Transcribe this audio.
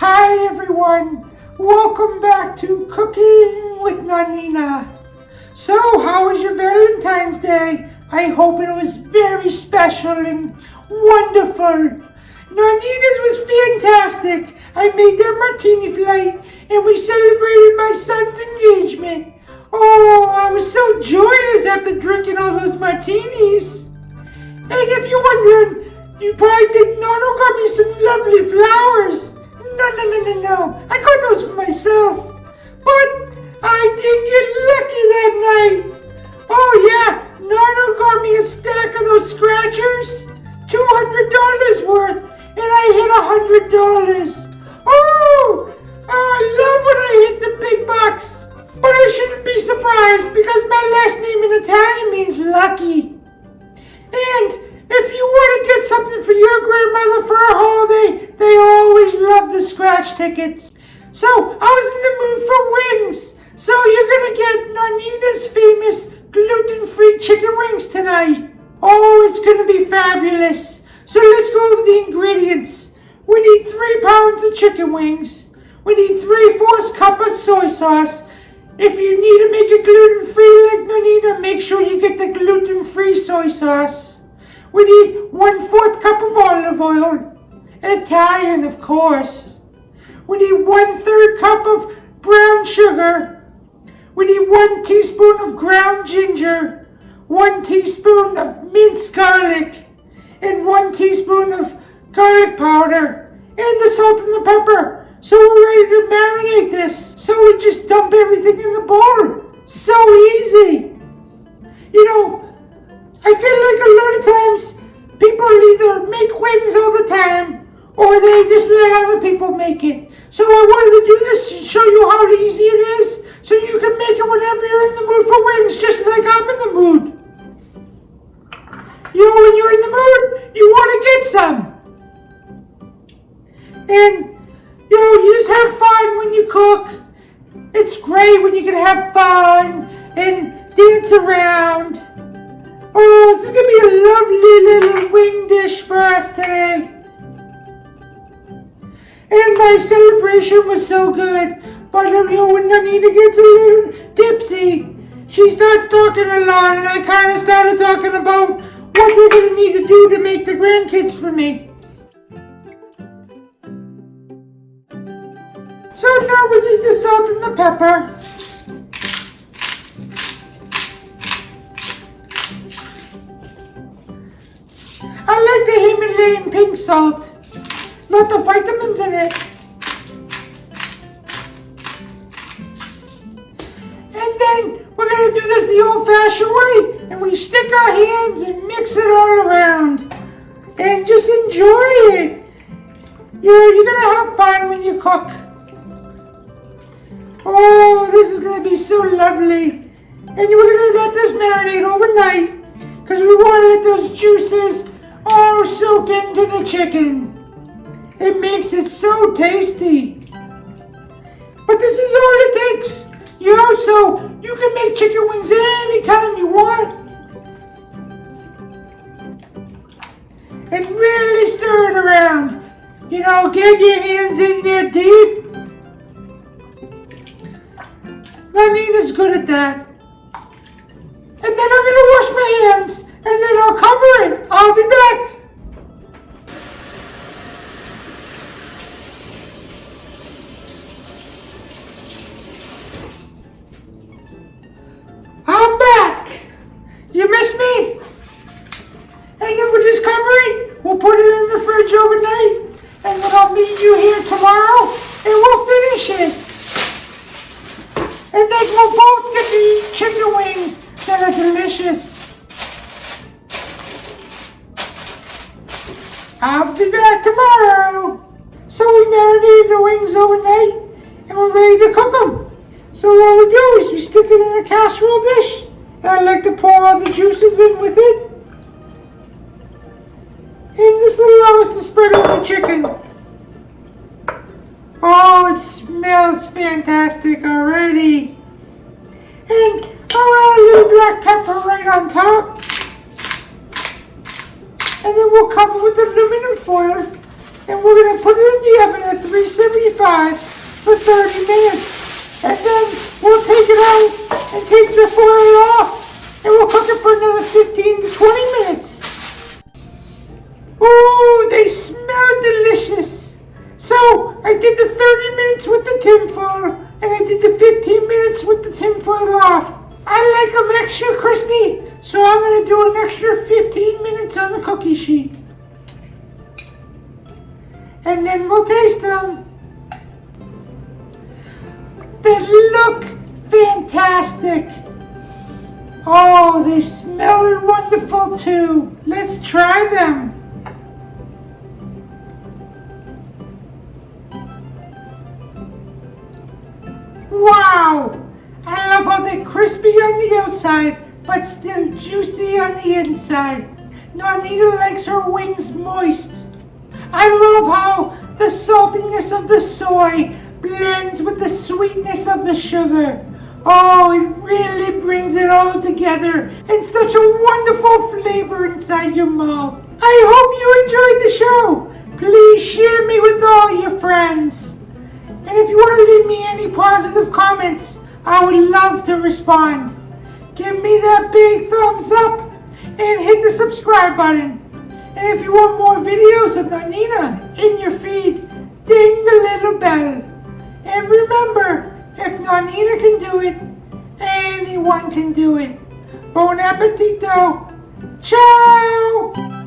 Hi everyone, welcome back to Cooking with Nonnina. So, how was your Valentine's Day? I hope it was very special and wonderful. Nonnina's was fantastic. I made their martini flight and we celebrated my son's engagement. Oh, I was so joyous after drinking all those martinis. And if you're wondering, you probably think Nonno got me some lovely flowers. No. I got those for myself. But I did get lucky that night. Oh yeah, Nonno got me a stack of those scratchers. $200 worth. And I hit $100. Oh, I love when I hit the big bucks. But I shouldn't be surprised because my last name in Italian means lucky. And if you want to get something for your grandmother for a holiday, they always love the scratch tickets. So I was in the mood for wings. So you're going to get Nonnina's famous gluten-free chicken wings tonight. Oh, it's going to be fabulous. So let's go over the ingredients. We need 3 pounds of chicken wings. We need 3/4 cup of soy sauce. If you need to make it gluten-free like Nonnina, make sure you get the gluten-free soy sauce. We need 1/4 cup of olive oil, Italian of course. We need 1/3 cup of brown sugar. We need 1 teaspoon of ground ginger, 1 teaspoon of minced garlic, and 1 teaspoon of garlic powder, and the salt and the pepper. So we're ready to marinate this. So we just dump everything in the bowl. So easy. You know, I feel like a lot of times people either make wings all the time or they just let other people make it. So I wanted to do this to show you how easy it is so you can make it whenever you're in the mood for wings, just like I'm in the mood. You know, when you're in the mood, you want to get some. And, you know, you just have fun when you cook. It's great when you can have fun and dance around. Oh, this is going to be a lovely little wing dish for us today. And my celebration was so good. But you know, when Nonnina gets a little tipsy, she starts talking a lot. And I kind of started talking about what they're going to need to do to make the grandkids for me. So now we need the salt and the pepper. I like the Himalayan pink salt, not the vitamins in it. And then we're going to do this the old-fashioned way, and we stick our hands and mix it all around. And just enjoy it. You know, you're going to have fun when you cook. Oh, this is going to be so lovely. And we're going to let this marinate overnight because we want to let those juices all soak into the chicken. It makes it so tasty. But this is all it takes. You know, so you can make chicken wings anytime you want. And really stir it around. You know, get your hands in there deep. Nonnina's good at that. And then I'm going to wash my hands. And then I'll cover it. I'll be back. I'm back. You missed me? And then we'll just cover it. We'll put it in the fridge overnight. And then I'll meet you here tomorrow. And we'll finish it. And then we'll both get to eat chicken wings that are delicious. I'll be back tomorrow. So we marinated the wings overnight and we're ready to cook them. So what we do is we stick it in a casserole dish. And I like to pour all the juices in with it. And this will allow us to spread out the chicken. Oh, it smells fantastic already. And I'll add a little black pepper right on top. And then we'll cover with aluminum foil and we're going to put it in the oven at 375 for 30 minutes. And then we'll take it out and take the foil off, and we'll cook it for another 15 to 20 minutes. Ooh, they smell delicious. So I did the 30 minutes with the tinfoil, and I did the 15 minutes with the tinfoil off. I like them extra crispy, so I'm going to do an extra 15 minutes on the cookie sheet. And then we'll taste them. They look fantastic. Oh, they smell wonderful too. Let's try them. Wow! I love how they're crispy on the outside, but still juicy on the inside. Nonnina likes her wings moist. I love how the saltiness of the soy blends with the sweetness of the sugar. Oh, it really brings it all together in such a wonderful flavor inside your mouth. I hope you enjoyed the show. Please share me with all your friends. And if you want to leave me any positive comments, I would love to respond. Give me that big thumbs up and hit the subscribe button. And if you want more videos of Nonnina in your feed, ding the little bell. And remember, if Nonnina can do it, anyone can do it. Buon appetito! Ciao!